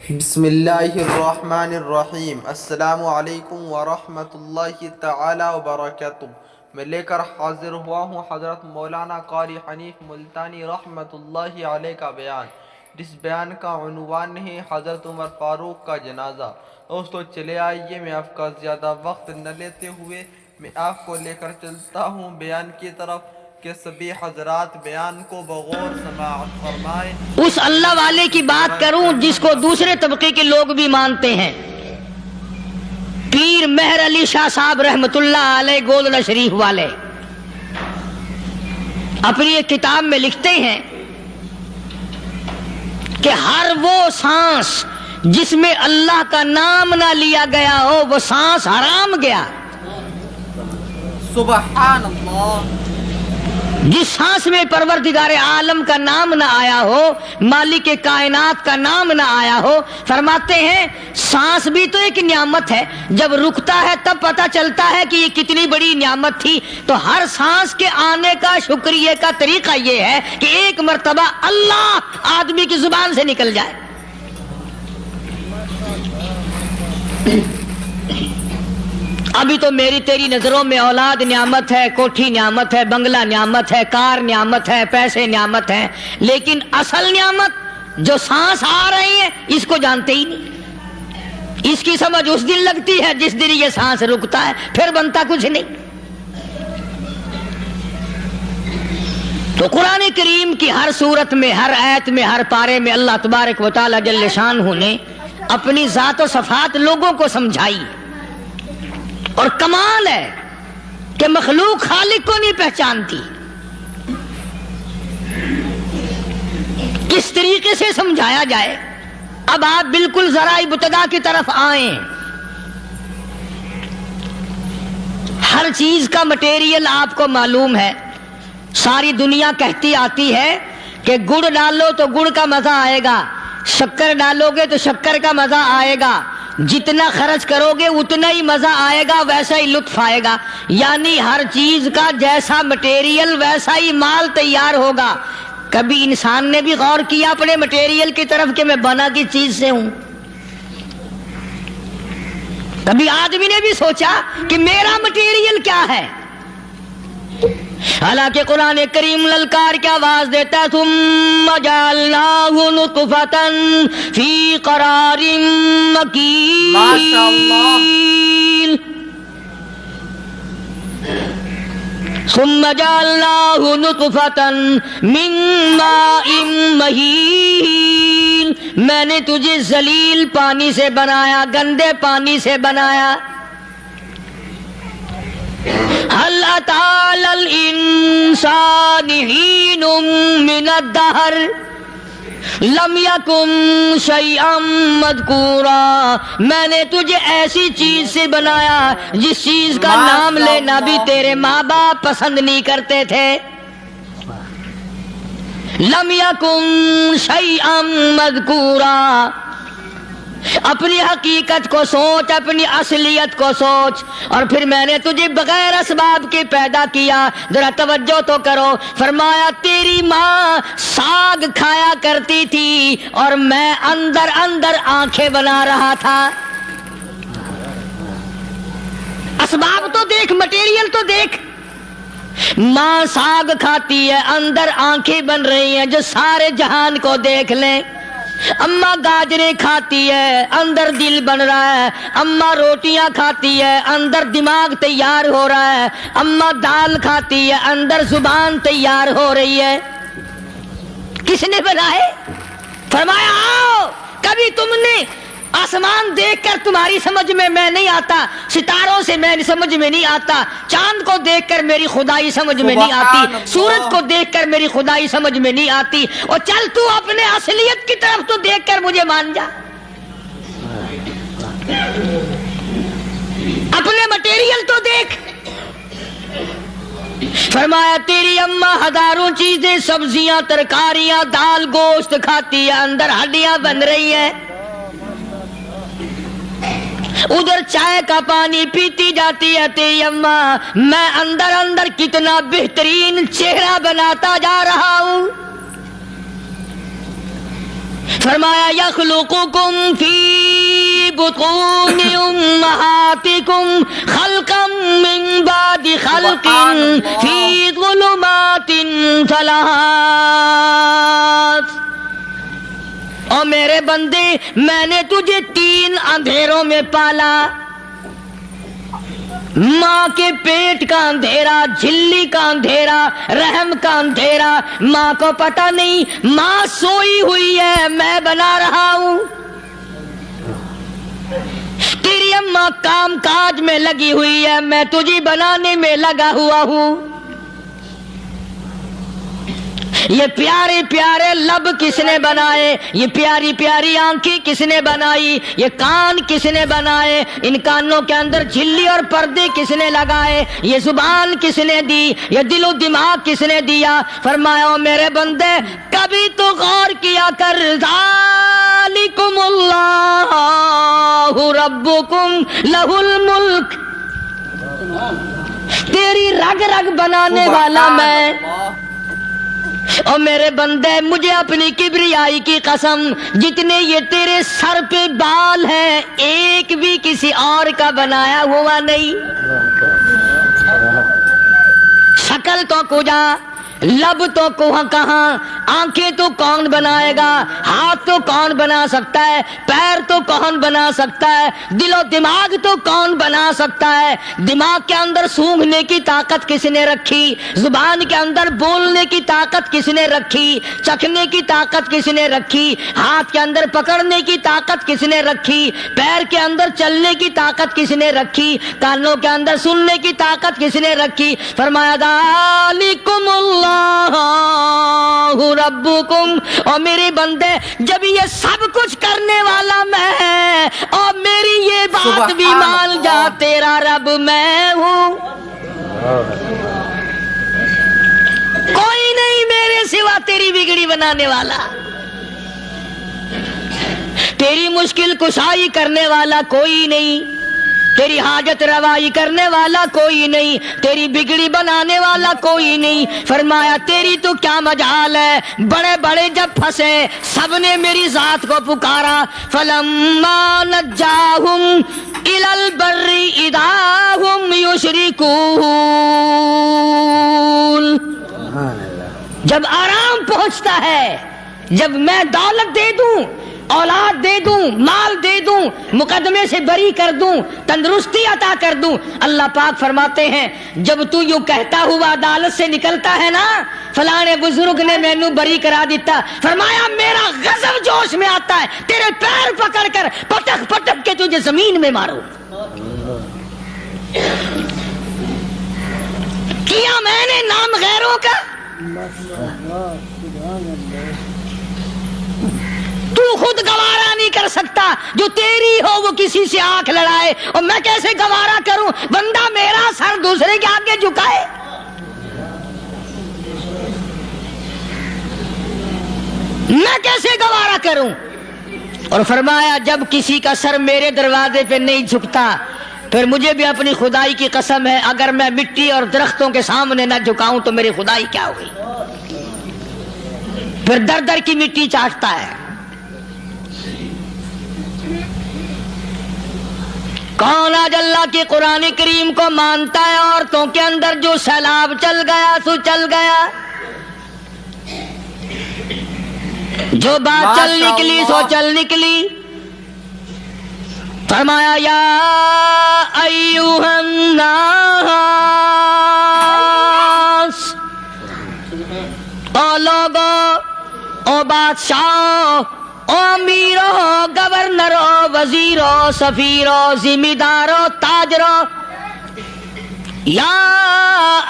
بسم اللہ الرحمن الرحیم۔ السلام علیکم ورحمۃ اللہ تعالی وبرکاتہ۔ میں لے کر حاضر ہوا ہوں حضرت مولانا قاری حنیف ملتانی رحمۃ اللہ علیہ کا بیان، جس بیان کا عنوان ہے حضرت عمر فاروق کا جنازہ۔ دوستو چلے آئیے، میں آپ کا زیادہ وقت نہ لیتے ہوئے میں آپ کو لے کر چلتا ہوں بیان کی طرف کہ سبھی حضرات بیان کو بغور سماعت فرمائیں۔ اس اللہ والے کی بات کروں جس کو دوسرے طبقے کے لوگ بھی مانتے ہیں، پیر مہر علی شاہ صاحب رحمت اللہ علیہ گولڈا شریف والے اپنی ایک کتاب میں لکھتے ہیں کہ ہر وہ سانس جس میں اللہ کا نام نہ لیا گیا ہو وہ سانس حرام گیا۔ سبحان اللہ۔ جس سانس میں پروردگار عالم کا نام نہ آیا ہو، مالک کائنات کا نام نہ آیا ہو، فرماتے ہیں سانس بھی تو ایک نعمت ہے، جب رکتا ہے تب پتہ چلتا ہے کہ یہ کتنی بڑی نعمت تھی۔ تو ہر سانس کے آنے کا شکریہ کا طریقہ یہ ہے کہ ایک مرتبہ اللہ آدمی کی زبان سے نکل جائے۔ ابھی تو میری تیری نظروں میں اولاد نعمت ہے، کوٹھی نعمت ہے، بنگلہ نعمت ہے، کار نعمت ہے، پیسے نعمت ہیں، لیکن اصل نعمت جو سانس آ رہی ہے اس کو جانتے ہی نہیں۔ اس کی سمجھ اس دن لگتی ہے جس دن یہ سانس رکتا ہے، پھر بنتا کچھ نہیں۔ تو قرآن کریم کی ہر صورت میں، ہر آیت میں، ہر پارے میں اللہ تبارک و تعالی جل شانہ نے اپنی ذات و صفات لوگوں کو سمجھائی، اور کمال ہے کہ مخلوق خالق کو نہیں پہچانتی۔ کس طریقے سے سمجھایا جائے؟ اب آپ بالکل ذرا ابتدا کی طرف آئیں۔ ہر چیز کا مٹیریل آپ کو معلوم ہے۔ ساری دنیا کہتی آتی ہے کہ گڑ ڈالو تو گڑ کا مزہ آئے گا، شکر ڈالو گے تو شکر کا مزہ آئے گا، جتنا خرچ کرو گے اتنا ہی مزہ آئے گا، ویسا ہی لطف آئے گا۔ یعنی ہر چیز کا جیسا مٹیریل ویسا ہی مال تیار ہوگا۔ کبھی انسان نے بھی غور کیا اپنے مٹیریل کی طرف کہ میں بنا کس چیز سے ہوں؟ کبھی آدمی نے بھی سوچا کہ میرا مٹیریل کیا ہے؟ حالانکہ قرآن کریم للکار کی آواز دیتا ہے ثم جعلناہ نطفۃ فی قرار مکین۔ ماشاء اللہ۔ ثم جعلناہ نطفۃ من ماء مہین، میں نے تجھے ذلیل پانی سے بنایا، گندے پانی سے بنایا۔ هل أتى على الإنسان حين من الدهر لم يكن شيئا مذكورا، میں نے تجھے ایسی چیز سے بنایا جس چیز کا نام لینا بھی تیرے ماں باپ پسند نہیں کرتے تھے۔ لم يكن شيئا مذكورا۔ اپنی حقیقت کو سوچ، اپنی اصلیت کو سوچ۔ اور پھر میں نے تجھے بغیر اسباب کے پیدا کیا۔ ذرا توجہ تو کرو، فرمایا تیری ماں ساگ کھایا کرتی تھی اور میں اندر اندر آنکھیں بنا رہا تھا۔ اسباب تو دیکھ، مٹیریل تو دیکھ۔ ماں ساگ کھاتی ہے، اندر آنکھیں بن رہی ہیں جو سارے جہان کو دیکھ لیں۔ اماں گاجریں کھاتی ہے، اندر دل بن رہا ہے۔ اماں روٹیاں کھاتی ہے، اندر دماغ تیار ہو رہا ہے۔ اماں دال کھاتی ہے، اندر زبان تیار ہو رہی ہے۔ کس نے بنائے؟ فرمایا آؤ، کبھی تم نے آسمان دیکھ کر تمہاری سمجھ میں نہیں آتا، ستاروں سے میں سمجھ میں نہیں آتا، چاند کو دیکھ کر میری خدائی سمجھ میں نہیں آتی، سورج کو دیکھ کر میری خدائی سمجھ میں نہیں آتی، اور چل تو اپنے اصلیت کی طرف تو دیکھ کر مجھے مان جا، اپنے مٹیریل تو دیکھ۔ فرمایا تیری اماں ہزاروں چیزیں، سبزیاں، ترکاریاں، دال، گوشت کھاتی ہے، اندر ہڈیاں بن رہی ہیں۔ ادھر چائے کا پانی پیتی جاتی ہے تیری اماں، میں اندر اندر کتنا بہترین چہرہ بناتا جا رہا ہوں۔ فرمایا یخلقکم فی بطون امہاتکم خلقا من بعد خلق فی ظلمات ثلاث. اور میرے بندے میں نے تجھے 3 اندھیروں میں پالا. ماں کے پیٹ کا اندھیرا، جھلی کا اندھیرا، رحم کا اندھیرا. ماں کو پتہ نہیں ماں سوئی ہوئی ہے، میں بنا رہا ہوں. تیری اماں کام کاج میں لگی ہوئی ہے، میں تجھے بنانے میں لگا ہوا ہوں. یہ پیارے پیارے لب کس نے بنائے؟ یہ پیاری پیاری آنکھیں کس نے بنائی؟ یہ کان کس نے بنائے؟ ان کانوں کے اندر جھلی اور پردے کس نے لگائے؟ یہ زبان کس نے دی؟ یہ دل و دماغ کس نے دیا؟ فرمایا میرے بندے کبھی تو غور کیا کر. ذالکم اللہ ربکم لہ الملک. تیری رگ رگ بنانے والا میں. اور میرے بندے مجھے اپنی کبریائی کی قسم، جتنے یہ تیرے سر پہ بال ہیں ایک بھی کسی اور کا بنایا ہوا نہیں. شکل تو کجا، لب تو کہاں، آنکھیں تو کون بنائے گا؟ ہاتھ تو کون بنا سکتا ہے؟ پیر تو کون بنا سکتا ہے؟ دل و دماغ تو کون بنا سکتا ہے؟ دماغ کے اندر سونگھنے کی طاقت کس نے رکھی؟ زبان کے اندر بولنے کی طاقت کس نے رکھی؟ چکھنے کی طاقت کس نے رکھی؟ ہاتھ کے اندر پکڑنے کی طاقت کس نے رکھی؟ پیر کے اندر چلنے کی طاقت کس نے رکھی؟ کانوں کے اندر سننے کی طاقت کس نے رکھی؟ فرمایا ذالکم اللہ ربکم. اور میرے بندے جب یہ سب کچھ کرنے والا میں اور میری یہ بات بھی مان جا تیرا رب میں ہوں. کوئی نہیں میرے سوا تیری بگڑی بنانے والا، تیری مشکل کشائی کرنے والا کوئی نہیں، تیری حاجت روائی کرنے والا کوئی نہیں، تیری بگڑی بنانے والا کوئی نہیں. فرمایا تیری تو کیا مجال ہے، بڑے بڑے جب پھنسے سب نے میری ذات کو پکارا. فلما نجاہم الی البر اذا ہم یشرکون. جب آرام پہنچتا ہے، جب میں دولت دے دوں، اولاد دے دوں، مال دے دوں، مقدمے سے بری کر دوں، تندرستی عطا کر دوں، اللہ پاک فرماتے ہیں جب تو یوں کہتا ہوا عدالت سے نکلتا ہے نا فلانے بزرگ نے مینو بری کرا دیتا، فرمایا میرا غضب جوش میں آتا ہے تیرے پیر پکڑ کر پٹک پٹک کے تجھے زمین میں مارو. کیا میں نے نام غیروں کا؟ تو خود گوارا نہیں کر سکتا، جو تیری ہو وہ کسی سے آنکھ لڑائے، اور میں کیسے گوارا کروں بندہ میرا سر دوسرے کے آگے جھکائے؟ میں کیسے گوارا کروں؟ اور فرمایا جب کسی کا سر میرے دروازے پہ نہیں جھکتا پھر مجھے بھی اپنی خدائی کی قسم ہے اگر میں مٹی اور درختوں کے سامنے نہ جھکاؤں تو میری خدائی کیا ہوئی؟ پھر در در کی مٹی چاٹتا ہے. کون آج اللہ کی قرآن کریم کو مانتا ہے؟ عورتوں کے اندر جو سیلاب چل گیا سو چل گیا، جو بات چل نکلی سو چل نکلی. فرمایا یا ایھا الناس، او لوگو، او بادشاہ، او امیرو، گورنرو، وزیرو، سفیرو، ذمہ دارو، تاجرو، یا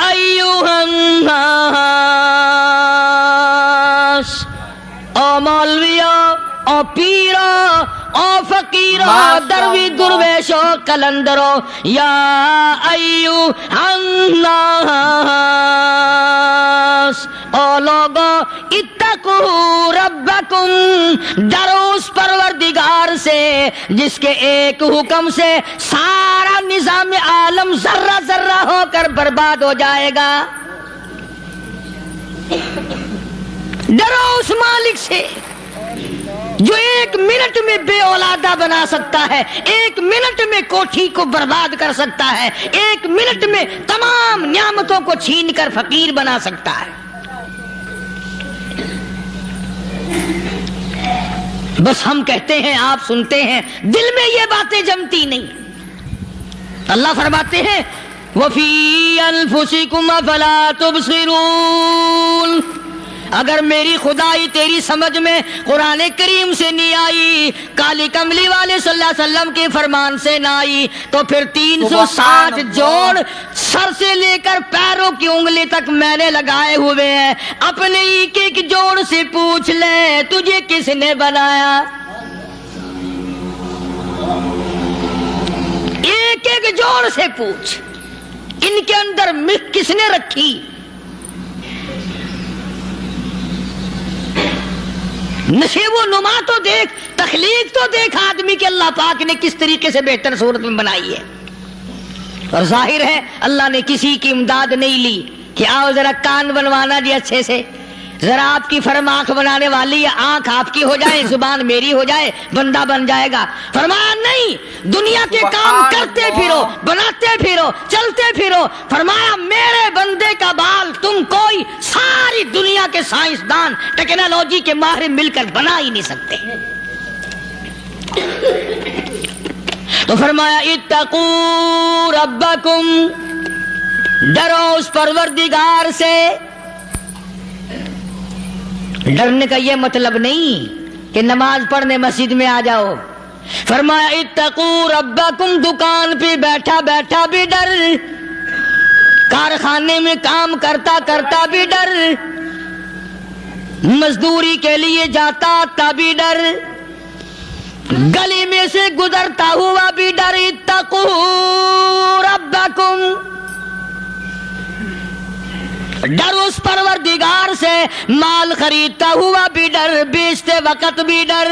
ایھا الناس، او مولویو، او پیرو، او فقیرو، دروی درویشو، کلندرو، یا ایھا الناس، او لوگو اتقوا ربکم، ڈرو اس پروردگار سے جس کے ایک حکم سے سارا نظام عالم ذرہ ذرہ ہو کر برباد ہو جائے گا. ڈرو اس مالک سے. جو 1 منٹ میں بے اولادہ بنا سکتا ہے، 1 منٹ میں کوٹھی کو برباد کر سکتا ہے، 1 منٹ میں تمام نعمتوں کو چھین کر فقیر بنا سکتا ہے۔ بس ہم کہتے ہیں، آپ سنتے ہیں، دل میں یہ باتیں جمتی نہیں۔ اللہ فرماتے ہیں وَفِي أَنفُسِكُمْ أَفَلَا تُبْصِرُونَ، اگر میری خدائی تیری سمجھ میں قرآن کریم سے نہیں آئی، کالی کملی والے صلی اللہ علیہ وسلم کے فرمان سے نہ آئی، تو پھر 360 جوڑ سر سے لے کر پیروں کی انگلی تک میں نے لگائے ہوئے ہیں۔ اپنے ایک جوڑ سے پوچھ لے تجھے کس نے بنایا، ایک جوڑ سے پوچھ، ان کے اندر مکھ کس نے رکھی؟ نشیب و نما تو دیکھ، تخلیق تو دیکھ آدمی کے اللہ پاک نے کس طریقے سے بہتر صورت میں بنائی ہے۔ اور ظاہر ہے اللہ نے کسی کی امداد نہیں لی کہ آؤ ذرا کان بنوانا جی اچھے سے، ذرا آپ کی فرم آنکھ بنانے والی ہے، آنکھ آپ کی ہو جائے، زبان میری ہو جائے، بندہ بن جائے گا۔ فرمایا نہیں، دنیا کے کام کرتے پھرو، بناتے پھرو، چلتے پھرو۔ فرمایا میرے بندے کا بال تم کوئی ساری دنیا کے سائنسدان ٹیکنالوجی کے ماہر مل کر بنا ہی نہیں سکتے۔ تو فرمایا اتقوا ربکم، ڈرو اس پروردگار سے۔ ڈرنے کا یہ مطلب نہیں کہ نماز پڑھنے مسجد میں آ جاؤ۔ فرمایا اتقوا ربکم، دکان پہ بیٹھا بیٹھا بھی ڈر، کارخانے میں کام کرتا کرتا بھی ڈر، مزدوری کے لیے جاتا تبھی ڈر، گلی میں سے گزرتا ہوا بھی ڈر۔ اتقوا ربکم، ڈر اس پروردگار سے، مال خریدتا ہوا بھی ڈر، بیچتے وقت بھی ڈر،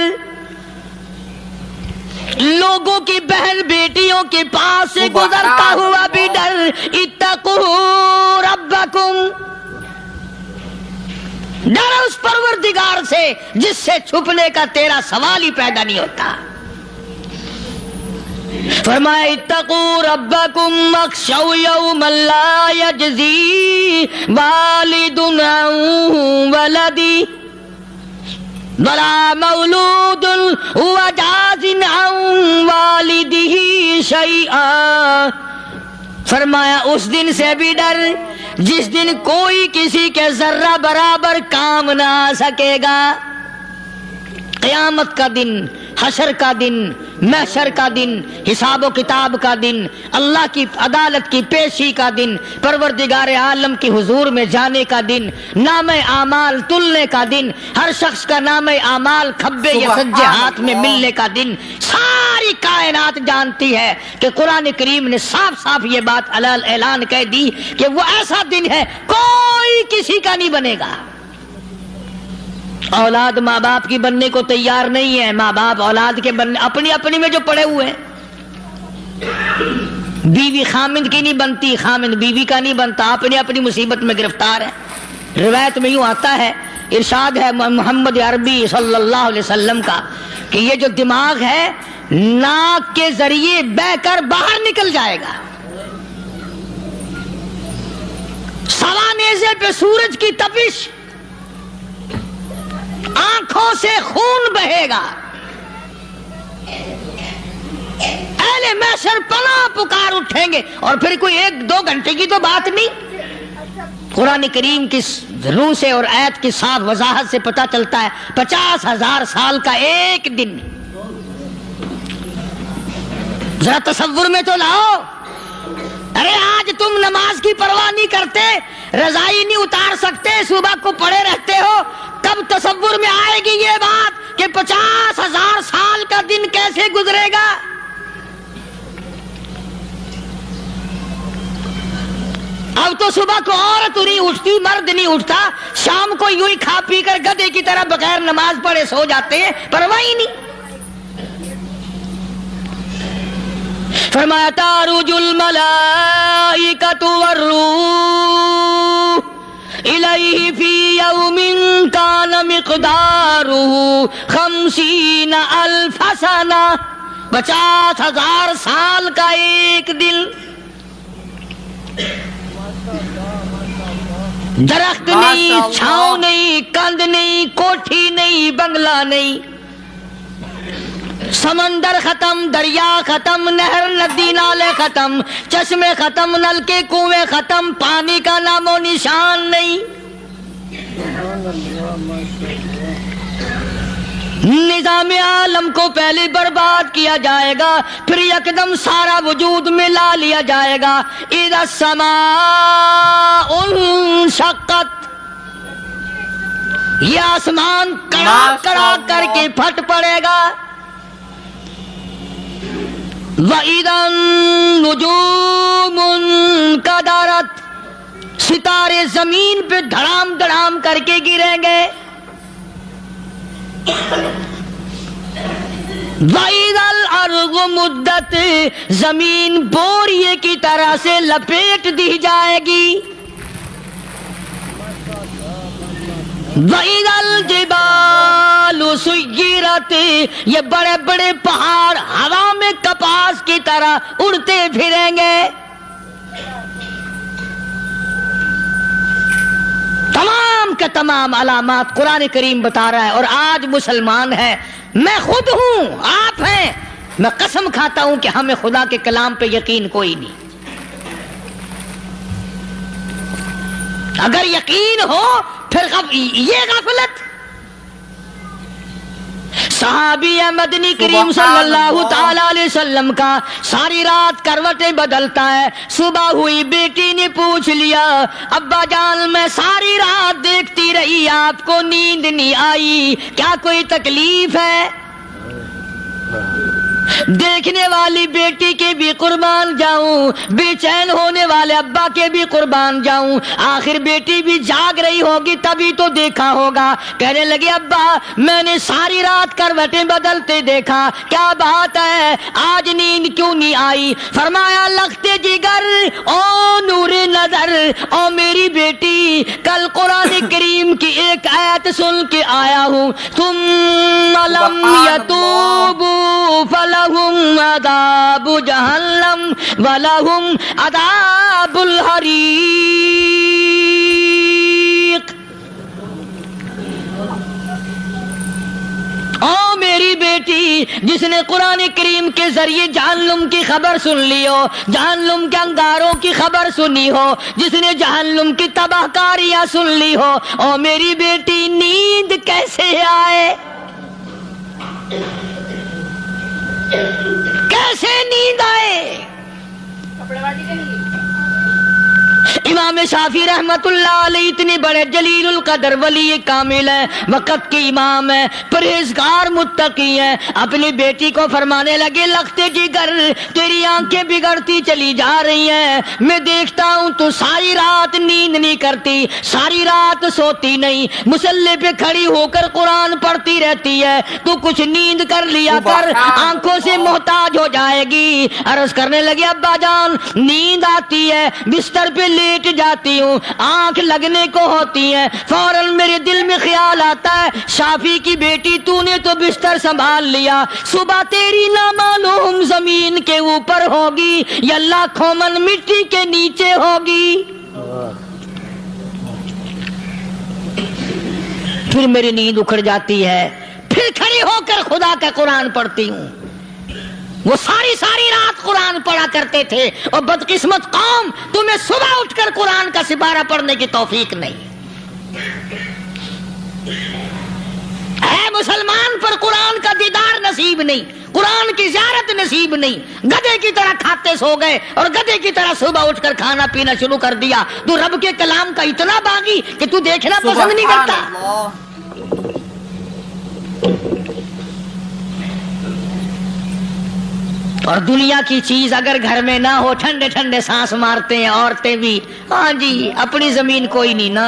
لوگوں کی بہن بیٹیوں کے پاس سے گزرتا ہوا بھی ڈر۔ اتقوا ربکم، ڈر اس پروردگار سے جس سے چھپنے کا تیرا سوال ہی پیدا نہیں ہوتا۔ فرمایا اتقوا ربکم واخشوا یوما لا یجزی والد عن ولدی ولا مولود هو جاز عن والدہ شیئا۔ فرمایا اس دن سے بھی ڈر جس دن کوئی کسی کے ذرہ برابر کام نہ آ سکے گا۔ قیامت کا دن، حشر کا دن، محشر کا دن، حساب و کتاب کا دن، اللہ کی عدالت کی پیشی کا دن، پروردگار عالم کی حضور میں جانے کا دن، نام اعمال تلنے کا دن، ہر شخص کا نام اعمال کھبے یا سجے ہاتھ میں ملنے کا دن۔ ساری کائنات جانتی ہے کہ قرآن کریم نے صاف صاف یہ بات اعلان کہہ دی کہ وہ ایسا دن ہے کوئی کسی کا نہیں بنے گا۔ اولاد ماں باپ کی بننے کو تیار نہیں ہے، ماں باپ اولاد کے بننے اپنی اپنی میں جو پڑے ہوئے ہیں۔ بیوی خامند کی نہیں بنتی، خامند بیوی کا نہیں بنتا، اپنی اپنی مصیبت میں گرفتار ہے۔ روایت میں یوں آتا ہے، ارشاد ہے محمد عربی صلی اللہ علیہ وسلم کا کہ یہ جو دماغ ہے ناک کے ذریعے بہ کر باہر نکل جائے گا، سوا نیزے پہ سورج کی تپش، آنکھوں سے خون بہے گا، اہل محشر پناہ پکار اٹھیں گے، اور پھر کوئی 1-2 گھنٹے کی تو بات نہیں۔ قرآن کریم کی روح سے اور آیت کی صاف وضاحت سے پتہ چلتا ہے 50,000 سال کا ایک دن۔ ذرا تصور میں تو لاؤ، ارے آج تم نماز کی پرواہ نہیں کرتے، رضائی نہیں اتار سکتے، صبح کو پڑے رہتے ہو، کب تصور میں آئے گی یہ بات کہ 50,000 سال کا دن کیسے گزرے گا؟ اب تو صبح کو عورت نہیں اٹھتی، مرد نہیں اٹھتا، شام کو یوں ہی کھا پی کر گدھے کی طرح بغیر نماز پڑھے سو جاتے ہیں، پرواہ ہی نہیں۔ فرمایا تعرج الملائکۃ والروح الیہ فی یوم کان مقدارہ 50,000 سنہ، 50,000 سال کا ایک دن۔ درخت نہیں، چھاؤں نہیں، کند نہیں، کوٹھی نہیں، بنگلہ نہیں، سمندر ختم، دریا ختم، نہر ندی نالے ختم، چشمے ختم، نل کے کنویں ختم، پانی کا نام و نشان نہیں۔ نظام عالم کو پہلے برباد کیا جائے گا، پھر یکدم سارا وجود ملا لیا جائے گا۔ اذا السماء انشقت، یہ آسمان کڑا کڑا کر کے پھٹ پڑے گا۔ وَإِذَا النُّجُومُ انْكَدَرَتْ، ستارے زمین پہ دھڑام دھڑام کر کے گریں گے۔ وَإِذَا الْأَرْضُ مُدَّتْ، زمین بوریے کی طرح سے لپیٹ دی جائے گی۔ وَإِذَا الْجِبَالُ سُيِّرَتْ، یہ بڑے بڑے پہاڑ ہوا میں کپاس کی طرح اڑتے پھریں گے۔ تمام کے تمام علامات قرآن کریم بتا رہا ہے۔ اور آج مسلمان ہے، میں خود ہوں، آپ ہیں، میں قسم کھاتا ہوں کہ ہمیں خدا کے کلام پہ یقین کوئی نہیں۔ اگر یقین ہو پھر یہ غفلت۔ صحابی مدنی کریم صلی اللہ تعالی علیہ وسلم کا ساری رات کروٹیں بدلتا ہے، صبح ہوئی بیٹی نے پوچھ لیا، ابا جان میں ساری رات دیکھتی رہی، آپ کو نیند نہیں آئی، کیا کوئی تکلیف ہے؟ دیکھنے والی بیٹی کے بھی قربان جاؤں، بے چین ہونے والے ابا کے بھی قربان جاؤں، آخر بیٹی بھی جاگ رہی ہوگی تبھی تو دیکھا ہوگا۔ کہنے لگے ابا میں نے ساری رات کروٹیں بدلتے دیکھا، کیا بات ہے، آج نیند کیوں نہیں آئی؟ فرمایا لختے جگر او نور نظر، او میری بیٹی کل قرآن کریم کی ایک آیت سن کے آیا ہوں، ثم لم یتوبوا فلہم عذاب جہنم ولہم عذاب الحریق۔ او میری بیٹی جس نے قرآن کریم کے ذریعے جہنم کی خبر سن لی ہو، جہنم کے انگاروں کی خبر سنی ہو، جس نے جہنم کی تباہ کاریاں سن لی ہو، او میری بیٹی نیند کیسے آئے؟ کیسے نیند آئے؟ امام شافعی رحمت اللہ علیہ اتنے بڑے جلیل القدر ولی کامل ہیں، وقت کے امام ہیں، پرہیزگار متقی ہیں، اپنی بیٹی کو فرمانے لگے لختے جگر تیری آنکھیں بگڑتی چلی جا رہی ہیں، میں دیکھتا ہوں تو ساری رات نیند نہیں کرتی، ساری رات سوتی نہیں، مصلی پہ کھڑی ہو کر قرآن پڑھتی رہتی ہے، تو کچھ نیند کر لیا کر، آنکھوں سے محتاج ہو جائے گی۔ عرض کرنے لگے ابا جان نیند آتی ہے، بستر پہ لیٹ جاتی ہوں، آنکھ لگنے کو ہوتی ہے، فوراً میرے دل میں خیال آتا ہے شافی کی بیٹی تو نے تو بستر سنبھال لیا، صبح تیری نامعلوم زمین کے اوپر ہوگی یا لاکھوں من مٹی کے نیچے ہوگی۔ پھر میری نیند اکھڑ جاتی ہے، پھر کھڑی ہو کر خدا کا قرآن پڑھتی ہوں۔ وہ ساری رات قرآن پڑھا کرتے تھے، اور بدقسمت قوم تمہیں صبح اٹھ کر قرآن کا سپارہ پڑھنے کی توفیق نہیں ہے۔ مسلمان پر قرآن کا دیدار نصیب نہیں، قرآن کی زیارت نصیب نہیں، گدھے کی طرح کھاتے سو گئے اور گدھے کی طرح صبح اٹھ کر کھانا پینا شروع کر دیا۔ تو رب کے کلام کا اتنا باغی کہ تو دیکھنا پسند نہیں کرتا۔ اور دنیا کی چیز اگر گھر میں نہ ہو، ٹھنڈے ٹھنڈے سانس مارتے ہیں عورتیں بھی، ہاں جی اپنی زمین کوئی نہیں نا،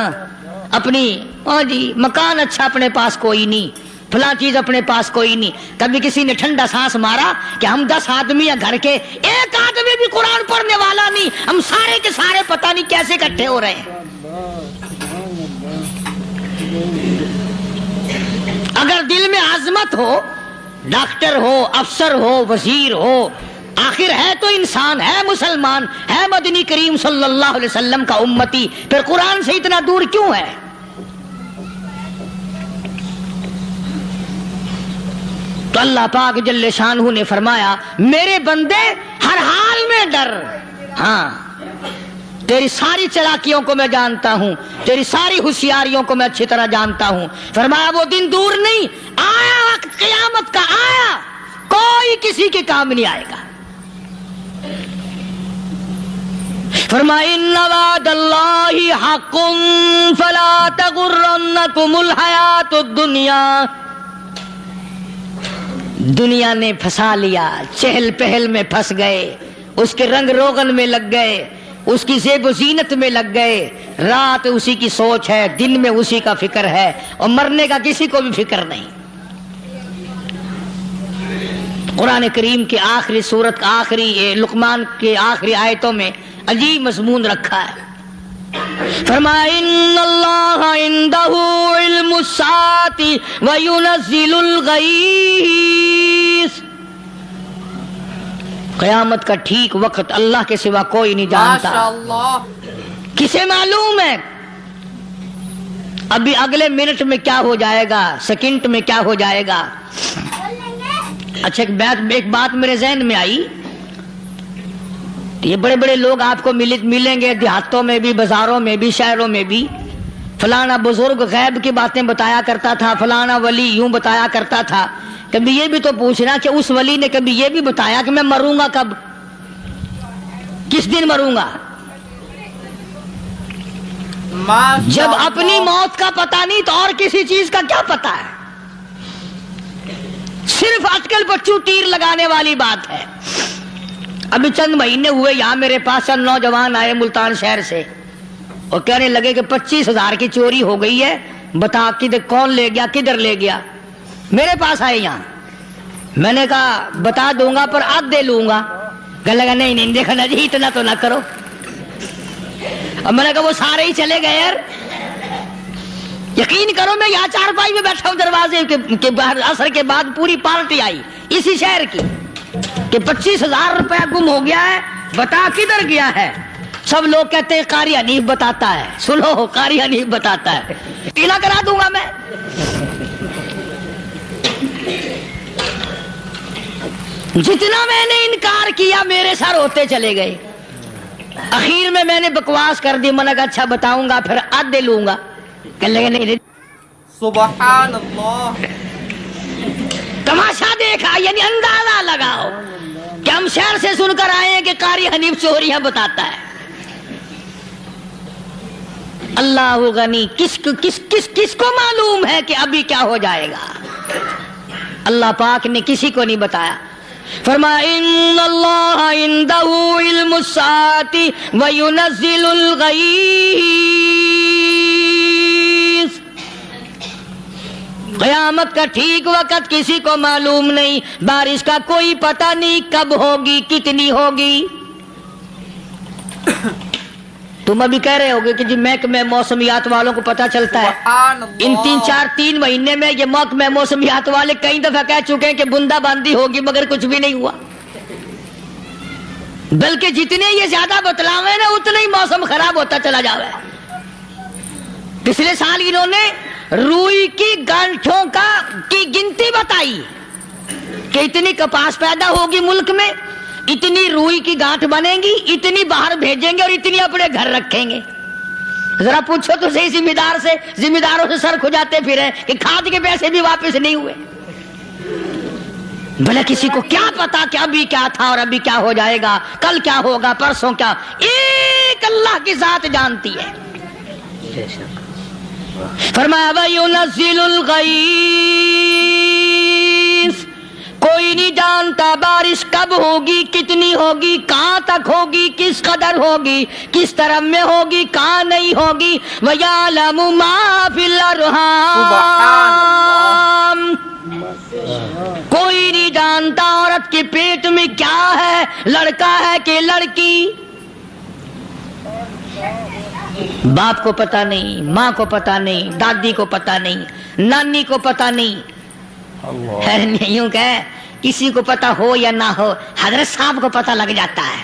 اپنی ہاں جی مکان اچھا اپنے پاس کوئی نہیں، فلاں چیز اپنے پاس کوئی نہیں۔ کبھی کسی نے ٹھنڈا سانس مارا کہ ہم 10 آدمی ہیں گھر کے، ایک آدمی بھی قرآن پڑھنے والا نہیں، ہم سارے کے سارے پتہ نہیں کیسے اکٹھے ہو رہے ہیں۔ اگر دل میں عظمت ہو، ڈاکٹر ہو، افسر ہو، وزیر ہو، آخر ہے تو انسان، ہے مسلمان، ہے مدنی کریم صلی اللہ علیہ وسلم کا امتی، پھر قرآن سے اتنا دور کیوں ہے؟ تو اللہ پاک جل شانہ نے فرمایا میرے بندے ہر حال میں ڈر، ہاں تیری ساری چلاکیوں کو میں جانتا ہوں، تیری ساری ہوشیاریوں کو میں اچھی طرح جانتا ہوں۔ فرمایا وہ دن دور نہیں، آیا وقت قیامت کا، آیا، کوئی کسی کے کام نہیں آئے گا۔ فرمایا ان وعد اللہ حق فلا تغرنکم الحیات الدنیا۔ دنیا نے پھنسا لیا، چہل پہل میں پھنس گئے، اس کے رنگ روغن میں لگ گئے، اس کی زیب و زینت میں لگ گئے، رات اسی کی سوچ ہے، دن میں اسی کا فکر ہے، اور مرنے کا کسی کو بھی فکر نہیں۔ قرآن کریم کی آخری سورت کا آخری لقمان کے آخری آیتوں میں عجیب مضمون رکھا ہے۔ فرمایا ان اللہ عندہ علم الساعۃ وینزل الغیث۔ قیامت کا ٹھیک وقت اللہ کے سوا کوئی نہیں جانتا۔ ماشاءاللہ۔ کسے معلوم ہے ابھی اگلے منٹ میں کیا ہو جائے گا، سیکنڈ میں کیا ہو جائے گا؟ اچھا ایک بات میرے ذہن میں آئی، یہ بڑے بڑے لوگ آپ کو ملیں گے دیہاتوں میں بھی، بازاروں میں بھی، شہروں میں بھی، فلانا بزرگ غیب کی باتیں بتایا کرتا تھا، فلانا ولی یوں بتایا کرتا تھا۔ کبھی یہ بھی تو پوچھنا کہ اس ولی نے کبھی یہ بھی بتایا کہ میں مروں گا کب، کس دن مروں گا؟ جب اپنی موت کا پتہ نہیں تو اور کسی چیز کا کیا پتہ ہے؟ صرف اٹکل پچو تیر لگانے والی بات ہے۔ ابھی چند مہینے ہوئے یہاں میرے پاس چند نوجوان آئے ملتان شہر سے، اور کہنے لگے کہ 25,000 کی چوری ہو گئی ہے، بتا کدھر کون لے گیا، کدھر لے گیا؟ میرے پاس آئے یہاں، میں نے کہا بتا دوں گا پر آدھے لوں گا۔ کہنے لگا نہیں نہیں دیکھنا جی اتنا تو نہ کرو۔ اب میں نے کہا وہ سارے ہی چلے گئے یار، یقین کرو میں یہاں چارپائی میں بیٹھا ہوں دروازے کے باہر، عصر کے بعد پوری پارٹی آئی اسی شہر کی کہ 25,000 روپیہ گم ہو گیا ہے، بتا کدھر گیا ہے؟ سب لوگ کہتے ہیں قاری حنیف بتاتا ہے، سنو قاری حنیف بتاتا ہے، ٹیلا کرا دوں گا میں۔ جتنا میں نے انکار کیا میرے سر ہوتے چلے گئے، اخیر میں نے بکواس کر دی، میں نے کہا اچھا بتاؤں گا پھر آدھے لوں گا۔ کہنے لگے نہیں۔ سبحان اللہ۔ تماشا دیکھا، یعنی اندازہ لگاؤ کہ ہم شہر سے سن کر آئے ہیں کہ قاری حنیف چوریاں بتاتا ہے۔ اللہ غنی، کس کو معلوم ہے کہ ابھی کیا ہو جائے گا؟ اللہ پاک نے کسی کو نہیں بتایا۔ فرمایا ان اللہ عندہ علم الساعۃ وینزل الغیث۔ قیامت کا ٹھیک وقت کسی کو معلوم نہیں، بارش کا کوئی پتہ نہیں کب ہوگی، کتنی ہوگی۔ تم ابھی کہہ رہے ہوگے کہ جی محکمہ موسمیات والوں کو پتہ چلتا ہے، ان 3 مہینے میں یہ محکمہ موسمیات والے کئی دفعہ کہہ چکے ہیں کہ بندہ باندی ہوگی، مگر کچھ بھی نہیں ہوا۔ بلکہ جتنے یہ زیادہ بتلاوے نا اتنا ہی موسم خراب ہوتا چلا جاوے۔ پچھلے سال انہوں نے روئی کی گانٹھوں کی گنتی بتائی کہ اتنی کپاس پیدا ہوگی ملک میں، اتنی روئی کی گانٹھ بنے گی، اتنی باہر بھیجیں گے اور اتنی اپنے گھر رکھیں گے۔ ذرا پوچھو تو صحیح ذمہ داروں سے سر کھجاتے پھرے کہ کھاد کے پیسے بھی واپس نہیں ہوئے۔ بھلا کسی کو کیا پتا کہ ابھی کیا تھا اور ابھی کیا ہو جائے گا، کل کیا ہوگا، پرسوں کیا؟ ایک اللہ کی ذات جانتی ہے۔ فرمایا وَيُنَزِّلُ الْغَيْثَ، کوئی نہیں جانتا بارش کب ہوگی، کتنی ہوگی، کہاں تک ہوگی، کس قدر ہوگی، کس طرف میں ہوگی، کہاں نہیں ہوگی۔ وَيَعْلَمُ مَا فِي الْأَرْحَامِ، کوئی نہیں جانتا عورت کے پیٹ میں کیا ہے، لڑکا ہے کہ لڑکی۔ باپ کو پتا نہیں، ماں کو پتا نہیں، دادی کو پتا نہیں، نانی کو پتا نہیں، یوں کہ کسی کو پتا ہو یا نہ ہو، حضرت صاحب کو پتا لگ جاتا ہے.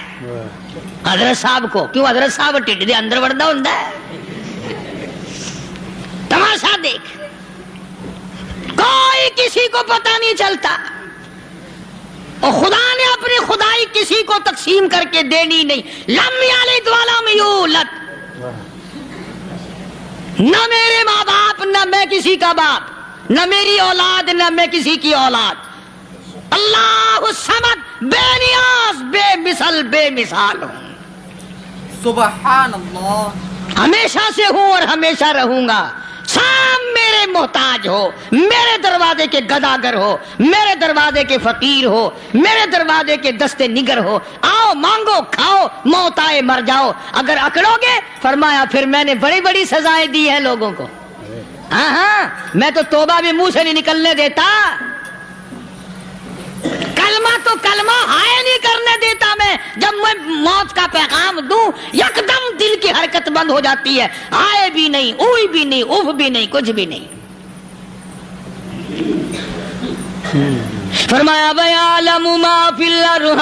حضرت صاحب کو کیوں؟ حضرت صاحب ٹھڈ دے اندر وڑدا ہوندا ہے. تماشا دیکھ، کوئی کسی کو پتا نہیں چلتا، اور خدا نے اپنی خدائی کسی کو تقسیم کر کے دینی نہیں. لم یلد ولم یولد، نہ میرے ماں باپ، نہ میں کسی کا باپ، نہ میری اولاد، نہ میں کسی کی اولاد. اللہ الصمد، بے نیاز، بے مثل، بے مثال ہوں. سبحان اللہ. ہمیشہ سے ہوں اور ہمیشہ رہوں گا. سام میرے محتاج ہو، میرے دروازے کے گداگر ہو، میرے دروازے کے فقیر ہو، میرے دروازے کے دستے نگر ہو، آؤ مانگو کھاؤ، موت آئے مر جاؤ. اگر اکڑو گے، فرمایا پھر میں نے بڑی بڑی سزائیں دی ہیں لوگوں کو. ہاں ہاں، میں تو توبہ بھی منہ سے نہیں نکلنے دیتا، کلمہ تو کلمہ ہائے نہیں کرنے دیتا. میں جب میں موت کا پیغام دوں، یکدم دل کی حرکت بند ہو جاتی ہے. ہائے بھی نہیں، اوئی بھی نہیں، اف بھی نہیں، کچھ بھی نہیں. فرمایا وَيَعْلَمُ مَا فِي الْأَرْحَامِ،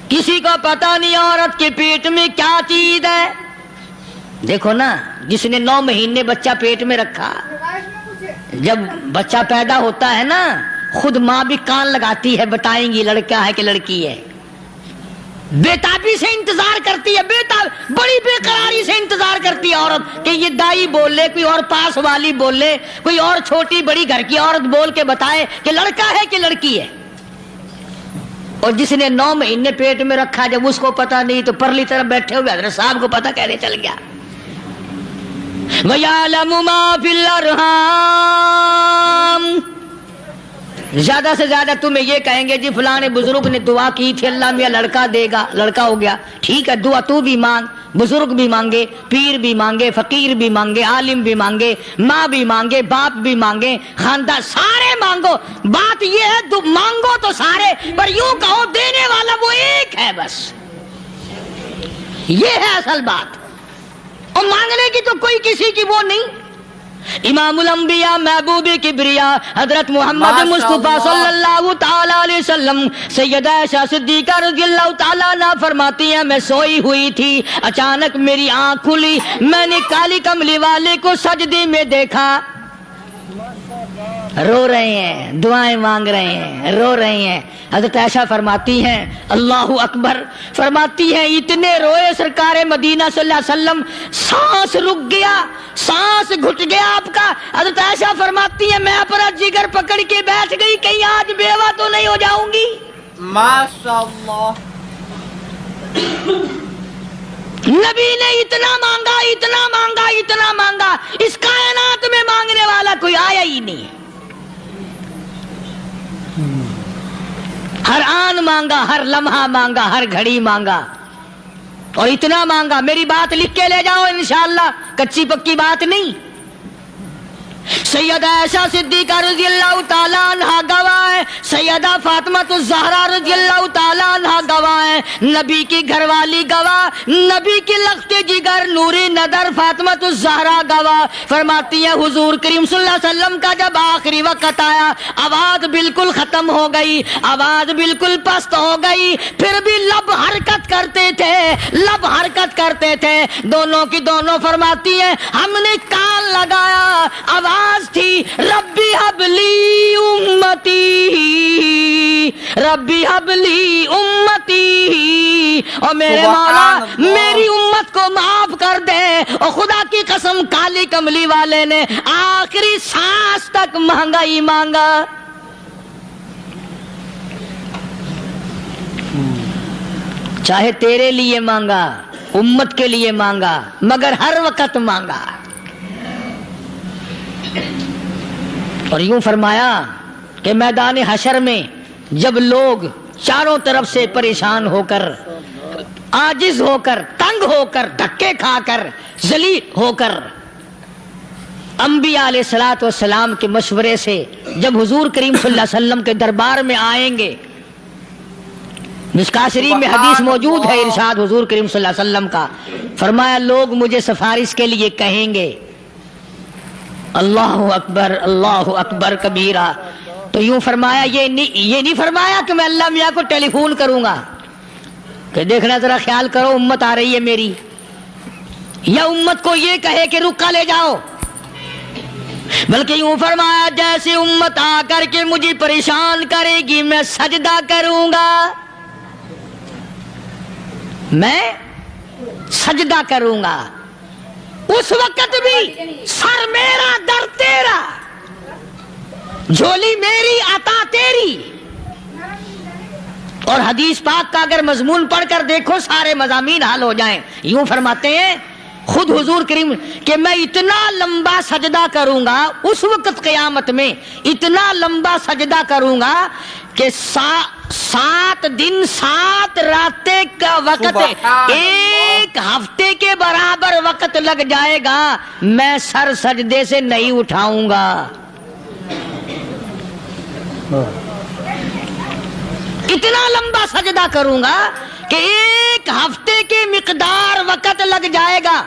کسی کو پتہ نہیں عورت کے پیٹ میں کیا چیز ہے. دیکھو نا، جس نے 9 مہینے بچہ پیٹ میں رکھا، جب بچہ پیدا ہوتا ہے نا، خود ماں بھی کان لگاتی ہے، بتائیں گی لڑکا ہے کہ لڑکی ہے. بےتابی سے انتظار کرتی ہے، بڑی بے قراری سے انتظار کرتی ہے عورت کہ یہ دائی بول لے، کوئی اور پاس والی بول لے، کوئی اور چھوٹی بڑی گھر کی عورت بول کے بتائے کہ لڑکا ہے کہ لڑکی ہے. اور جس نے 9 مہینے پیٹ میں رکھا، جب اس کو پتا نہیں تو پرلی طرف بیٹھے ہوئے حضرت صاحب کو پتا کیسے چل گیا. وَيَعْلَمُ مَا فِي الْأَرْحَامِ، زیادہ سے زیادہ تمہیں یہ کہیں گے جی فلاں بزرگ نے دعا کی تھی، اللہ میاں لڑکا دے گا، لڑکا ہو گیا. ٹھیک ہے، دعا تو بھی مانگ، بزرگ بھی مانگے، پیر بھی مانگے، فقیر بھی مانگے، عالم بھی مانگے، ماں بھی مانگے، باپ بھی مانگے، خاندان سارے مانگو. بات یہ ہے مانگو تو سارے، پر یوں کہو دینے والا وہ ایک ہے بس. یہ ہے اصل بات، اور مانگنے کی تو کوئی کسی کی وہ نہیں. امام الانبیاء محبوب کبریا حضرت محمد مصطفیٰ صلی اللہ تعالی علیہ وسلم سیدہ عائشہ صدیقہ رضی اللہ تعالیٰ عنہ فرماتی ہیں، میں سوئی ہوئی تھی، اچانک میری آنکھ کھلی، میں نے کالی کملی والے کو سجدے میں دیکھا، رو رہے ہیں، دعائیں مانگ رہے ہیں، رو رہے ہیں. حضرت عائشہ فرماتی ہیں اللہ اکبر، فرماتی ہیں اتنے روئے سرکار مدینہ صلی اللہ علیہ وسلم، سانس رک گیا، سانس گھٹ گیا آپ کا. حضرت عائشہ فرماتی ہیں میں اپنا جگر پکڑ کے بیٹھ گئی، کہیں آج بیوہ تو نہیں ہو جاؤں گی. ماشاء اللہ. نبی نے اتنا مانگا، اتنا مانگا، اتنا مانگا، اس کائنات میں مانگنے والا کوئی آیا ہی نہیں. ہر آن مانگا، ہر لمحہ مانگا، ہر گھڑی مانگا، اور اتنا مانگا. میری بات لکھ کے لے جاؤ انشاءاللہ، کچی پکی بات نہیں. سیدہ عائشہ صدیقہ رضی اللہ تعالیٰ عنہ گواہ ہے، سیدہ فاطمہ الزہرا رضی اللہ تعالیٰ عنہ گواہ ہے، نبی کی گھر والی گواہ، نبی کی لخت جگر نوری نظر فاطمہ الزہرا گواہ. فرماتی ہیں حضور کریم صلی اللہ علیہ وسلم کا جب آخری وقت آیا، آواز بالکل ختم ہو گئی، آواز بالکل پست ہو گئی، پھر بھی لب حرکت کرتے تھے، لب حرکت کرتے تھے، دونوں کی دونوں. فرماتی ہیں ہم نے کان لگایا، آواز تھی ربی حبلی امتی، ربی حبلی امتی، اور میرے مولا میری امت کو معاف کر دے. اور خدا کی قسم کالی کملی والے نے آخری سانس تک مانگا ہی مانگا. چاہے تیرے لیے مانگا، امت کے لیے مانگا، مگر ہر وقت مانگا. اور یوں فرمایا کہ میدان حشر میں جب لوگ چاروں طرف سے پریشان ہو کر، عاجز ہو کر، تنگ ہو کر، دھکے کھا کر، ذلیل ہو کر، انبیاء علیہ الصلوۃ والسلام کے مشورے سے جب حضور کریم صلی اللہ علیہ وسلم کے دربار میں آئیں گے مشکاہ شریف میں حدیث موجود ہے، ارشاد حضور کریم صلی اللہ علیہ وسلم کا، فرمایا لوگ مجھے سفارش کے لیے کہیں گے اللہ اکبر کبیرہ، تو یوں فرمایا یہ نہیں فرمایا کہ میں اللہ میاں کو ٹیلی فون کروں گا کہ دیکھنا ذرا خیال کرو امت آ رہی ہے میری، یا امت کو یہ کہے کہ رکا لے جاؤ، بلکہ یوں فرمایا جیسے امت آ کر کے مجھے پریشان کرے گی میں سجدہ کروں گا، میں سجدہ کروں گا، اس وقت بھی سر میرا در تیرا، جھولی میری عطا تیری۔ اور حدیث پاک کا اگر مضمون پڑھ کر دیکھو سارے مضامین حل ہو جائیں۔ یوں فرماتے ہیں خود حضور کریم کہ میں اتنا لمبا سجدہ کروں گا اس وقت قیامت میں، اتنا لمبا سجدہ کروں گا کہ 7 دن 7 راتیں کا وقت ایک ہفتے کے برابر وقت لگ جائے گا، میں سر سجدے سے نہیں اٹھاؤں گا۔ اتنا لمبا سجدہ کروں گا کہ ایک ہفتے کے مقدار وقت لگ جائے گا۔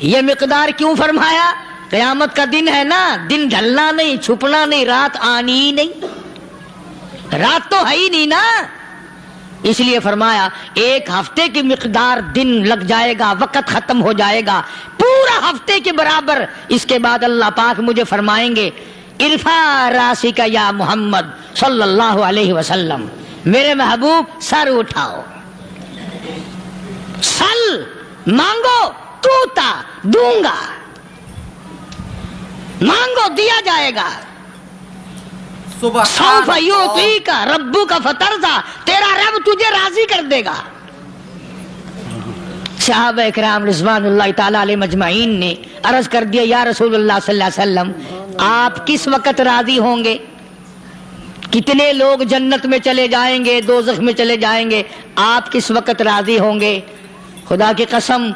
یہ مقدار کیوں فرمایا؟ قیامت کا دن ہے نا، دن ڈھلنا نہیں، چھپنا نہیں، رات آنی ہی نہیں، رات تو ہے ہی نہیں نا، اس لیے فرمایا ایک ہفتے کی مقدار دن لگ جائے گا، وقت ختم ہو جائے گا پورا ہفتے کے برابر۔ اس کے بعد اللہ پاک مجھے فرمائیں گے ارفع راسک یا محمد صلی اللہ علیہ وسلم، میرے محبوب سر اٹھاؤ، سل مانگو توتا دوں گا، مانگو دیا جائے گا، سوف یعطیک ربک فترضی، تیرا رب تجھے راضی کر دے گا۔ صحابہ اکرام رضوان اللہ تعالی علیہ مجمعین نے عرض کر دیا یا رسول اللہ صلی اللہ علیہ وسلم آپ کس وقت راضی ہوں گے؟ کتنے لوگ جنت میں چلے جائیں گے، دوزخ میں چلے جائیں گے، آپ کس وقت راضی ہوں گے؟ خدا کی قسم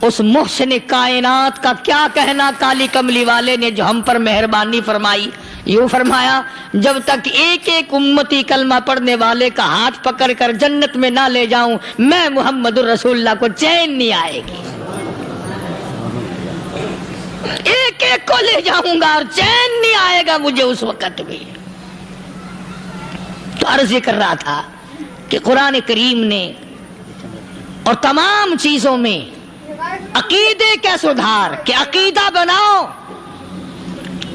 اس محسن کائنات کا کیا کہنا کالی کملی والے نے جو ہم پر مہربانی فرمائی۔ یوں فرمایا جب تک ایک ایک امتی کلمہ پڑھنے والے کا ہاتھ پکڑ کر جنت میں نہ لے جاؤں میں محمد الرسول اللہ کو چین نہیں آئے گی، ایک ایک کو لے جاؤں گا اور چین نہیں آئے گا مجھے اس وقت بھی۔ تو عرض یہ کر رہا تھا کہ قرآن کریم نے اور تمام چیزوں میں عقیدے کا سدھار کہ عقیدہ بناؤ،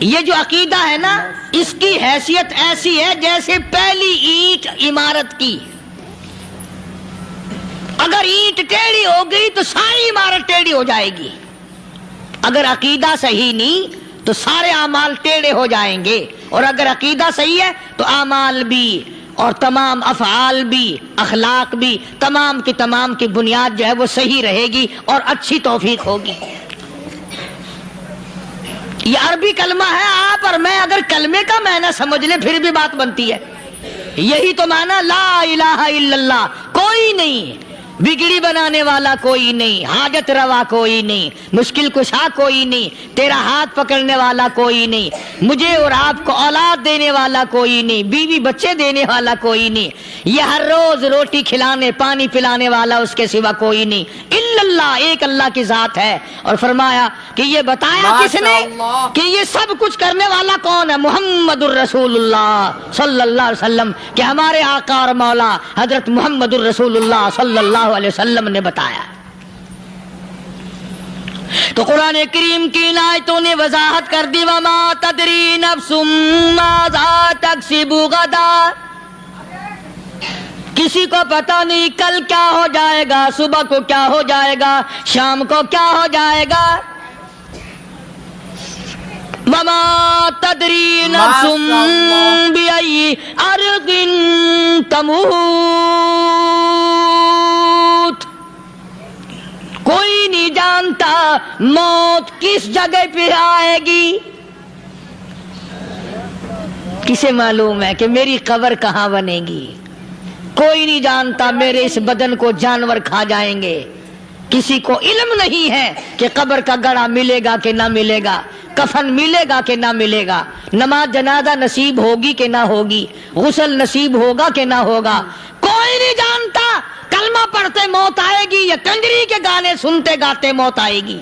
یہ جو عقیدہ ہے نا اس کی حیثیت ایسی ہے جیسے پہلی اینٹ عمارت کی، اگر اینٹ ٹیڑھی ہو گئی تو ساری عمارت ٹیڑھی ہو جائے گی، اگر عقیدہ صحیح نہیں تو سارے اعمال ٹیڑھے ہو جائیں گے، اور اگر عقیدہ صحیح ہے تو اعمال بھی اور تمام افعال بھی اخلاق بھی تمام کی بنیاد جو ہے وہ صحیح رہے گی اور اچھی توفیق ہوگی۔ یہ عربی کلمہ ہے، آپ اور میں اگر کلمے کا معنی سمجھ لیں پھر بھی بات بنتی ہے، یہی تو معنی لا الہ الا اللہ، کوئی نہیں بگڑی بنانے والا کوئی نہیں، حاجت روا کوئی نہیں، مشکل کشا کوئی نہیں، تیرا ہاتھ پکڑنے والا کوئی نہیں، مجھے اور آپ کو اولاد دینے والا کوئی نہیں، بیوی بچے دینے والا کوئی نہیں، یہ ہر روز روٹی کھلانے پانی پلانے والا اس کے سوا کوئی نہیں، الا اللہ، ایک اللہ کی ذات ہے۔ اور فرمایا کہ یہ بتایا کس نے کہ یہ سب کچھ کرنے والا کون ہے؟ محمد الرسول اللہ صلی اللہ علیہ وسلم، کہ ہمارے آقا اور مولا حضرت محمد الرسول اللہ صلی اللہ علیہ وسلم نے بتایا۔ تو قرآن کریم کی ان آیتوں نے وضاحت کر دی وما تدری نفس ماذا تکسب غدا، کسی کو پتہ نہیں کل کیا ہو جائے گا، صبح کو کیا ہو جائے گا، شام کو کیا ہو جائے گا۔ وما تدری نفس بأي أرض تموت، کوئی نہیں جانتا موت کس جگہ پہ آئے گی۔ کسے معلوم ہے کہ میری قبر کہاں بنے گی؟ کوئی نہیں جانتا میرے اس بدن کو جانور کھا جائیں گے، کسی کو علم نہیں ہے کہ قبر کا گڑھا ملے گا کہ نہ ملے گا، کفن ملے گا کہ نہ ملے گا، نماز جنازہ نصیب ہوگی کہ نہ ہوگی، غسل نصیب ہوگا کہ نہ ہوگا، کوئی کوئی نہیں جانتا کلمہ پڑھتے موت آئے گی یا کنجری کے گانے سنتے گاتے موت آئے گی.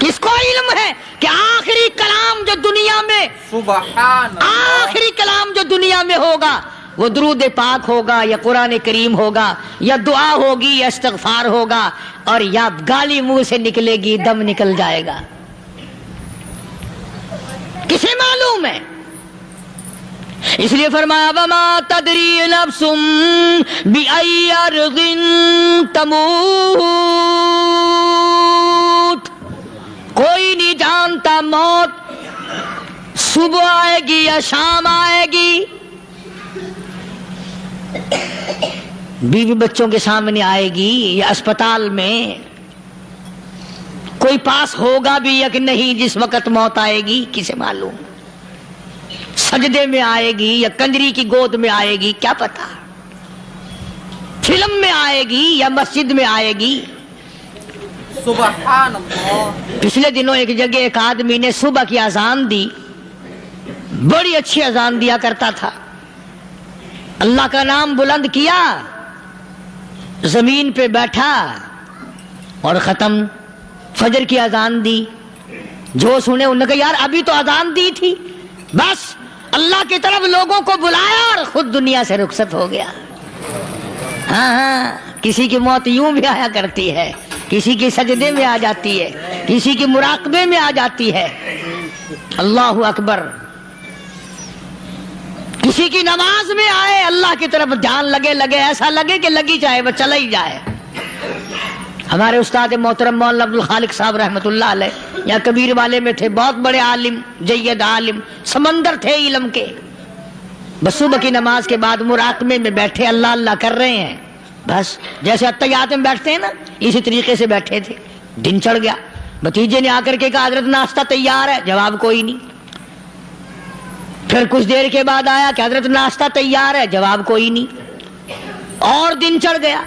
کس کو علم ہے کہ آخری کلام جو دنیا میں آخری کلام جو دنیا میں ہوگا وہ درود پاک ہوگا یا قرآن کریم ہوگا یا دعا ہوگی یا استغفار ہوگا اور یا گالی منہ سے نکلے گی دم نکل جائے گا. کسے معلوم ہے؟ اس لیے فرمایا وما تدری نفس بأی ارض تموت، کوئی نہیں جانتا موت صبح آئے گی یا شام آئے گی. بیوی بچوں کے سامنے آئے گی یا اسپتال میں، کوئی پاس ہوگا بھی یا کہ نہیں جس وقت موت آئے گی کسے معلوم. سجدے میں آئے گی یا کنجری کی گود میں آئے گی کیا پتا، فلم میں آئے گی یا مسجد میں آئے گی. سبحان اللہ. پچھلے دنوں ایک جگہ ایک آدمی نے صبح کی اذان دی، بڑی اچھی اذان دیا کرتا تھا، اللہ کا نام بلند کیا، زمین پہ بیٹھا اور ختم. فجر کی اذان دی، جو سنے انہوں نے کہا یار ابھی تو اذان دی تھی. بس اللہ کی طرف لوگوں کو بلایا اور خود دنیا سے رخصت ہو گیا. ہاں کسی کی موت یوں بھی آیا کرتی ہے، کسی کی سجدے میں آ جاتی ہے، کسی کی مراقبے میں آ جاتی ہے. اللہ اکبر. کسی کی نماز میں آئے، اللہ کی طرف دھیان لگے ایسا لگے کہ لگی جائے وہ چلا ہی جائے. ہمارے استاد محترم مولانا عبد الخالق صاحب رحمۃ اللہ علیہ یا کبیر والے میں تھے، بہت بڑے عالم، جید عالم، سمندر تھے علم کے. بس صبح کی نماز کے بعد مراقبے میں بیٹھے اللہ اللہ کر رہے ہیں، بس جیسے اتحیات میں بیٹھتے ہیں نا اسی طریقے سے بیٹھے تھے. دن چڑھ گیا، بھتیجے نے آ کر کے کہا حضرت ناشتہ تیار ہے، جواب کوئی نہیں. پھر کچھ دیر کے بعد آیا کہ حضرت ناشتہ تیار ہے، جواب کوئی نہیں. اور دن چڑھ گیا،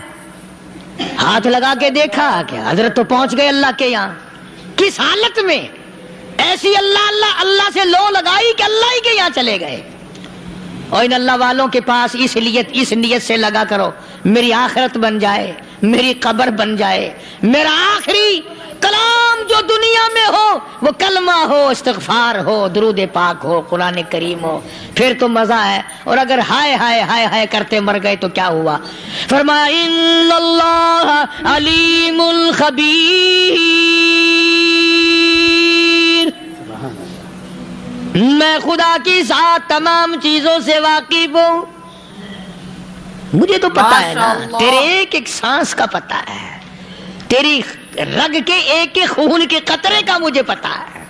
ہاتھ لگا کے دیکھا کہ حضرت تو پہنچ گئے اللہ کے یہاں. کس حالت میں؟ ایسی اللہ اللہ اللہ سے لو لگائی کہ اللہ ہی کے یہاں چلے گئے. اور ان اللہ والوں کے پاس اس نیت سے لگا کرو میری آخرت بن جائے، میری قبر بن جائے، میرا آخری کلام جو دنیا میں ہو وہ کلمہ ہو، استغفار ہو، درود پاک ہو، قرآن کریم ہو، پھر تو مزہ ہے. اور اگر ہائے ہائے ہائے ہائے کرتے مر گئے تو کیا ہوا؟ فرمایا ان اللہ علیم خبیر، میں خدا کی ذات تمام چیزوں سے واقف ہوں. مجھے تو پتا ہے نا، تیرے ایک ایک سانس کا پتا ہے، تیری رگ کے ایک ایک خون کے قطرے کا مجھے پتا ہے.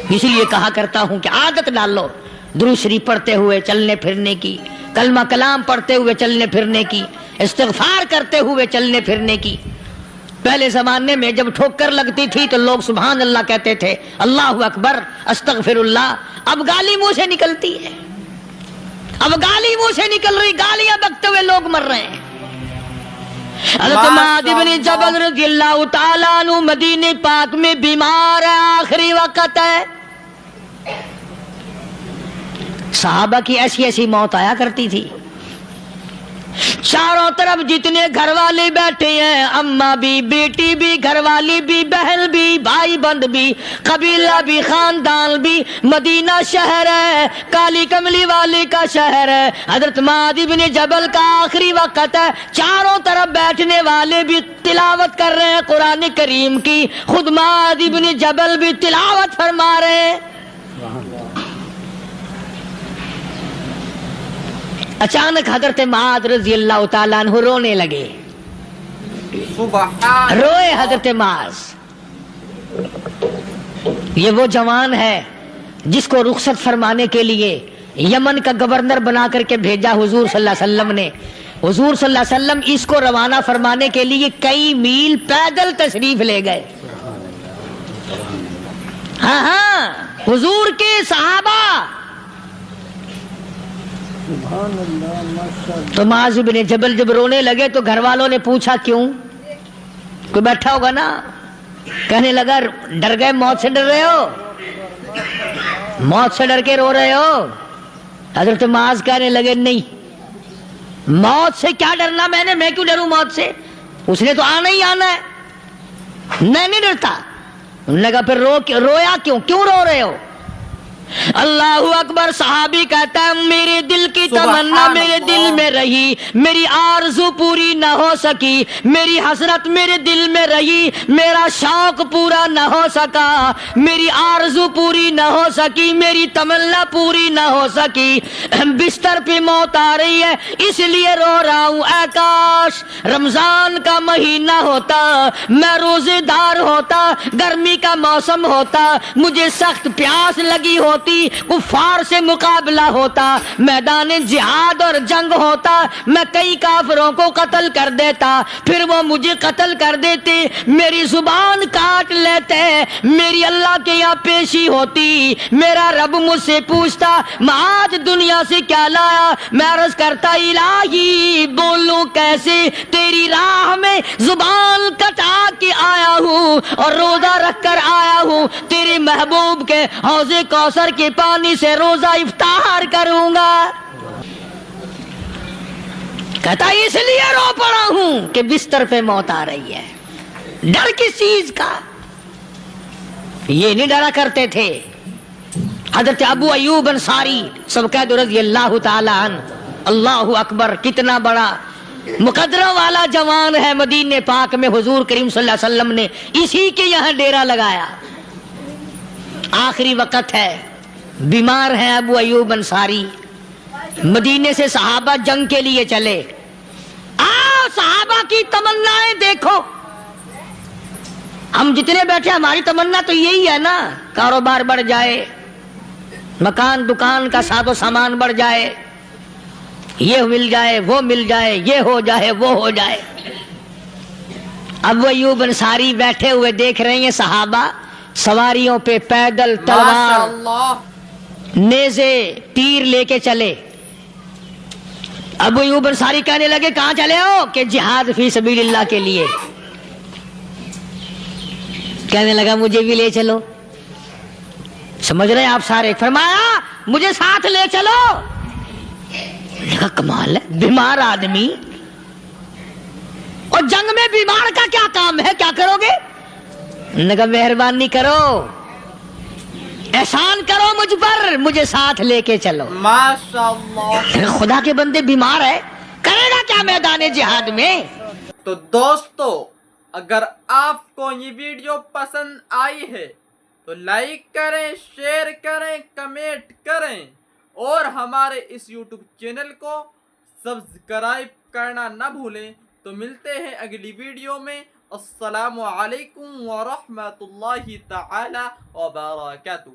اسی لیے کہا کرتا ہوں کہ عادت ڈال لو درود شریف پڑھتے ہوئے چلنے پھرنے کی، کلمہ کلام پڑھتے ہوئے چلنے پھرنے کی، استغفار کرتے ہوئے چلنے پھرنے کی. پہلے زمانے میں جب ٹھوکر لگتی تھی تو لوگ سبحان اللہ کہتے تھے، اللہ اکبر، استغفر اللہ. اب گالی منہ سے نکلتی ہے، اب گالی منہ سے نکل رہی، گالیاں بکتے ہوئے لوگ مر رہے ہیں. حضرت معاذ بن جبل رضی اللہ تعالیٰ عنہ مدینے پاک میں بیمار ہے، آخری وقت ہے. صحابہ کی ایسی ایسی موت آیا کرتی تھی. چاروں طرف جتنے گھر والے بیٹھے ہیں، اماں بھی، بیٹی بھی، گھر والی بھی، بہن بھی، بھائی بند بھی، قبیلہ بھی، خاندان بھی. مدینہ شہر ہے، کالی کملی والے کا شہر ہے. حضرت معاذ بن جبل کا آخری وقت ہے. چاروں طرف بیٹھنے والے بھی تلاوت کر رہے ہیں قرآن کریم کی، خود معاذ بن جبل بھی تلاوت فرما رہے ہیں. اچانک حضرت معاذ رضی اللہ تعالیٰ عنہ رونے لگے. روئے حضرت معاذ. یہ وہ جوان ہے جس کو رخصت فرمانے کے لیے یمن کا گورنر بنا کر کے بھیجا حضور صلی اللہ علیہ وسلم نے. حضور صلی اللہ علیہ وسلم اس کو روانہ فرمانے کے لیے کئی میل پیدل تشریف لے گئے. ہاں حضور کے صحابہ. تو معاذ بن جبل جب رونے لگے تو گھر والوں نے پوچھا کیوں؟ کوئی بیٹھا ہوگا نا. کہنے لگا ڈر گئے، موت سے ڈر رہے ہو، موت سے ڈر کے رو رہے ہو. حضرت معاذ کہنے لگے نہیں، موت سے کیا ڈرنا، میں کیوں ڈروں موت سے، اس نے تو آنا ہی آنا ہے، میں نہیں ڈرتا۔ انہوں نے کہا پھر رویا کیوں رو رہے ہو؟ اللہ اکبر۔ صحابی کہتا ہے میرے دل کی تمنا میرے دل میں رہی، میری آرزو پوری نہ ہو سکی، میری حسرت میرے دل میں رہی، میرا شوق پورا نہ ہو سکا، میری آرزو پوری نہ ہو سکی، میری تمنا پوری نہ ہو سکی، بستر پہ موت آ رہی ہے اس لیے رو رہا ہوں۔ اے کاش رمضان کا مہینہ ہوتا، میں روزے دار ہوتا، گرمی کا موسم ہوتا، مجھے سخت پیاس لگی ہوتی، کفار سے مقابلہ ہوتا، میدان جہاد اور جنگ ہوتا، میں کئی کافروں کو قتل کر دیتا، پھر وہ مجھے قتل کر دیتے، میری زبان کاٹ لیتے، میری اللہ کے یہاں پیشی ہوتی، میرا رب مجھ سے پوچھتا میں آج دنیا سے کیا لایا، میں عرض کرتا الہی بولوں کیسے، تیری راہ میں زبان کٹا کے آیا ہوں اور روزہ رکھ کر آیا ہوں، تیرے محبوب کے حوض کوثر کے پانی سے روزہ افطار کروں گا۔ کہتا اس لیے رو پڑا ہوں کہ بستر پہ موت آ رہی ہے۔ ڈر کس چیز کا؟ یہ نہیں ڈرا کرتے تھے۔ حضرت ابو ایوب انصاری سب کہہ دو رضی اللہ تعالی عنہ، اللہ اکبر، کتنا بڑا مقدرہ والا جوان ہے۔ مدینے پاک میں حضور کریم صلی اللہ علیہ وسلم نے اسی کے یہاں ڈیرا لگایا، آخری وقت ہے، بیمار ہے ابو ایوب انصاری، مدینے سے صحابہ جنگ کے لیے چلے۔ آؤ صحابہ کی تمنائیں دیکھو، ہم جتنے بیٹھے ہماری تمنا تو یہی ہے نا، کاروبار بڑھ جائے، مکان دکان کا ساز و سامان بڑھ جائے، یہ مل جائے وہ مل جائے، یہ ہو جائے وہ ہو جائے۔ ابو ایوب انصاری بیٹھے ہوئے دیکھ رہے ہیں صحابہ سواریوں پہ پیدل تلوار نیزے تیر لے کے چلے۔ ابو ایوب انصاری کہنے لگے کہاں چلے ہو؟ کہ جہاد فی سبیل اللہ کے لیے۔ کہنے لگا مجھے بھی لے چلو۔ سمجھ رہے ہیں آپ سارے؟ فرمایا مجھے ساتھ لے چلو۔ کمال ہے، بیمار آدمی اور جنگ میں بیمار کا کیا کام ہے، کیا کرو گے؟ نے کہا مہربانی کرو، احسان کرو مجھ پر، مجھے ساتھ لے کے چلو۔ ماشاءاللہ، خدا کے بندے بیمار ہے، کرے گا کیا میدان جہاد میں؟ تو دوستو اگر آپ کو یہ ویڈیو پسند آئی ہے تو لائک کریں، شیئر کریں، کمنٹ کریں اور ہمارے اس یوٹیوب چینل کو سبسکرائب کرنا نہ بھولیں۔ تو ملتے ہیں اگلی ویڈیو میں۔ السلام علیکم ورحمۃ اللہ تعالی وبرکاتہ۔